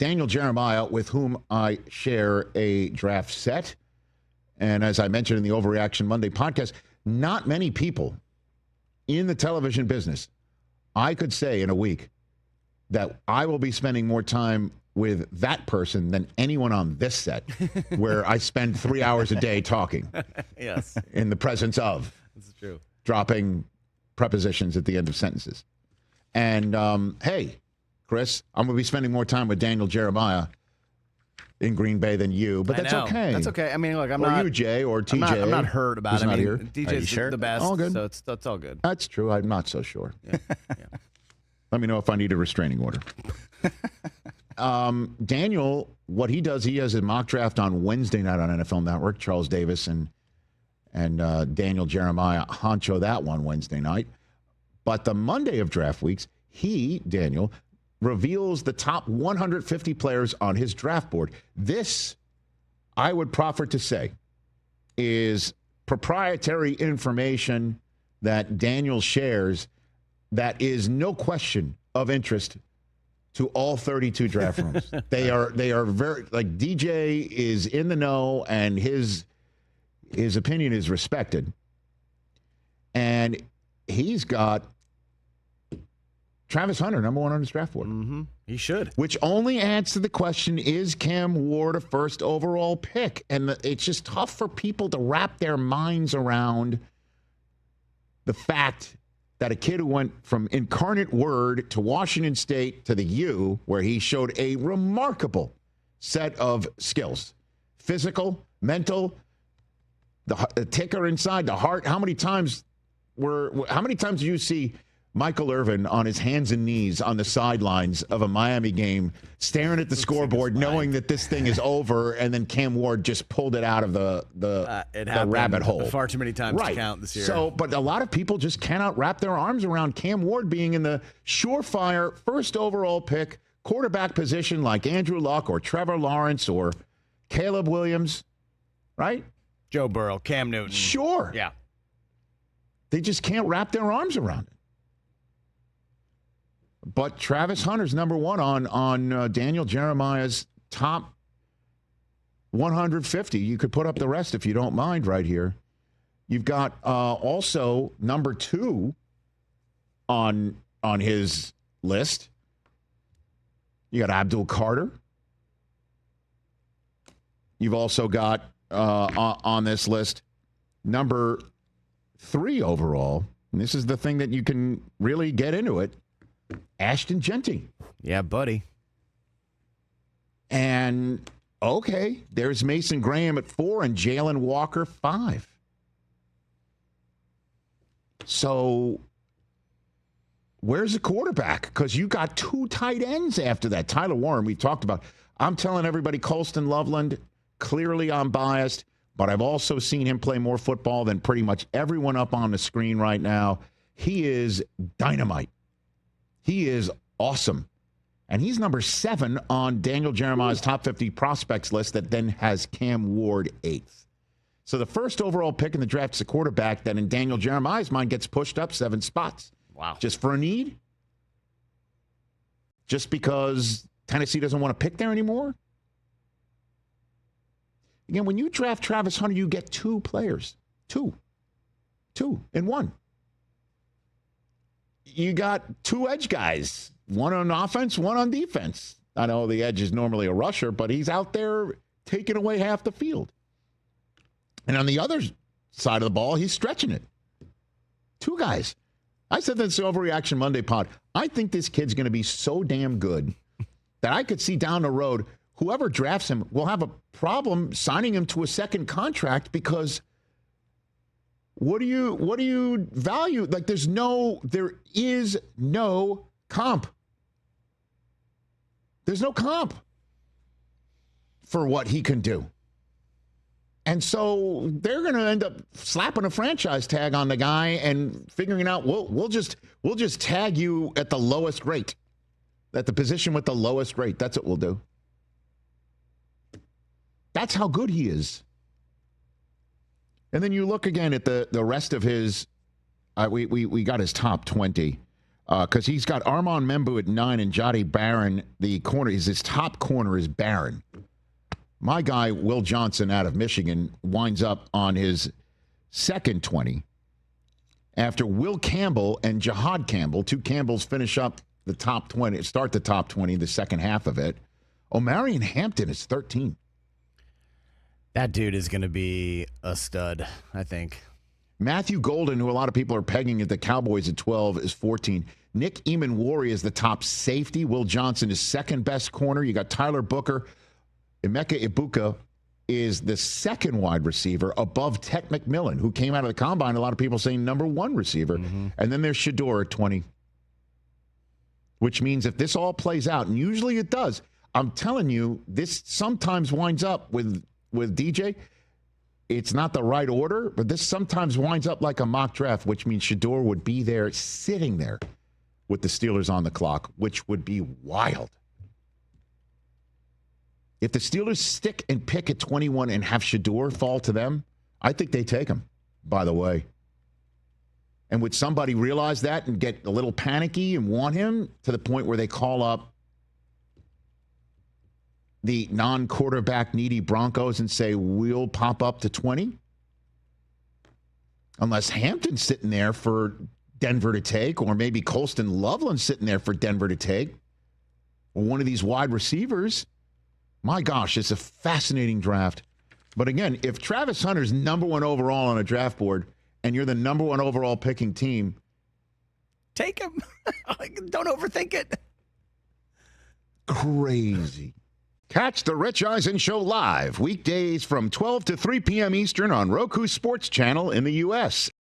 Daniel Jeremiah, with whom I share a draft set. And as I mentioned in the Overreaction Monday podcast, not many people in the television business, I could say in a week, that I will be spending more time with that person than anyone on this set, where I spend 3 hours a day talking. Yes. In the presence of. That's true. Dropping prepositions at the end of sentences. And, hey, Chris, I'm going to be spending more time with Daniel Jeremiah in Green Bay than you, but that's okay. That's okay. I mean, look, I'm or not. you, Jay, or TJ. I'm not hurt about it. Not here. DJ's sure? the best, all good. so that's all good. That's true. I'm not so sure. Yeah. Let me know if I need a restraining order. Daniel, what he does, he has a mock draft on Wednesday night on NFL Network. Charles Davis and Daniel Jeremiah honcho that one Wednesday night. But the Monday of draft weeks, Daniel, reveals the top 150 players on his draft board. This, I would proffer to say, is proprietary information that Daniel shares that is no question of interest to all 32 draft rooms. They are very, like, DJ is in the know and his opinion is respected. And he's got Travis Hunter, number one on his draft board. Mm-hmm. He should. Which only adds to the question, is Cam Ward a first overall pick? And it's just tough for people to wrap their minds around the fact that a kid who went from Incarnate Word to Washington State to the U, where he showed a remarkable set of skills, physical, mental, the ticker inside, the heart. How many times do you see Michael Irvin on his hands and knees on the sidelines of a Miami game, staring at the scoreboard, knowing that this thing is over, and then Cam Ward just pulled it out of the rabbit hole. Far too many times to count this year. So, but a lot of people just cannot wrap their arms around Cam Ward being in the surefire first overall pick quarterback position like Andrew Luck or Trevor Lawrence or Caleb Williams, right? Joe Burrow, Cam Newton. Sure. Yeah. They just can't wrap their arms around it. But Travis Hunter's number one on Daniel Jeremiah's top 150. You could put up the rest if you don't mind right here. You've got also number two on his list. You got Abdul Carter. You've also got on this list number 3 overall. And this is the thing that you can really get into it. Ashton Genty. Yeah, buddy. And, okay, there's Mason Graham at 4 and Jalen Walker 5. So, where's the quarterback? Because you got 2 tight ends after that. Tyler Warren, we talked about. I'm telling everybody, Colston Loveland, clearly I'm biased, but I've also seen him play more football than pretty much everyone up on the screen right now. He is dynamite. He is awesome. And he's number 7 on Daniel Jeremiah's top 50 prospects list that then has Cam Ward 8th. So the first overall pick in the draft is a quarterback that in Daniel Jeremiah's mind gets pushed up 7 spots. Wow. Just for a need? Just because Tennessee doesn't want to pick there anymore? Again, when you draft Travis Hunter, you get 2 players. 2 in 1. You got 2 edge guys, one on offense, one on defense. I know the edge is normally a rusher, but he's out there taking away half the field. And on the other side of the ball, he's stretching it. 2 guys. I said this Overreaction Monday pod. I think this kid's going to be so damn good that I could see down the road, whoever drafts him will have a problem signing him to a second contract because what do you value? Like there is no comp. There's no comp for what he can do. And so they're going to end up slapping a franchise tag on the guy and figuring out, we'll just tag you at the lowest rate, at the position with the lowest rate. That's what we'll do. That's how good he is. And then you look again at the rest of his, we got his top 20. because he's got Armand Membu at 9 and Jody Barron, the corner. His top corner is Barron. My guy, Will Johnson out of Michigan, winds up on his second 20 after Will Campbell and Jihad Campbell, two Campbells, finish up the top 20, start the top 20, the second half of it. Omarion Hampton is 13. That dude is going to be a stud, I think. Matthew Golden, who a lot of people are pegging at the Cowboys at 12, is 14. Nick Eamon-Wari is the top safety. Will Johnson is second best corner. You got Tyler Booker. Emeka Ibuka is the second wide receiver above Tek McMillan, who came out of the combine. A lot of people saying number one receiver. Mm-hmm. And then there's Shador at 20, which means if this all plays out, and usually it does, I'm telling you, this sometimes winds up with DJ. It's not the right order, but this sometimes winds up like a mock draft, which means Shador would be there, sitting there with the Steelers on the clock, which would be wild. If the Steelers stick and pick at 21 and have Shador fall to them, I think they take him, by the way. And would somebody realize that and get a little panicky and want him to the point where they call up the non-quarterback needy Broncos and say, we'll pop up to 20? Unless Hampton's sitting there for Denver to take, or maybe Colston Loveland's sitting there for Denver to take, or one of these wide receivers. My gosh, it's a fascinating draft. But again, if Travis Hunter's number one overall on a draft board and you're the number one overall picking team, take him. Don't overthink it. Crazy. Catch the Rich Eisen Show live weekdays from 12 to 3 p.m. Eastern on Roku Sports Channel in the U.S.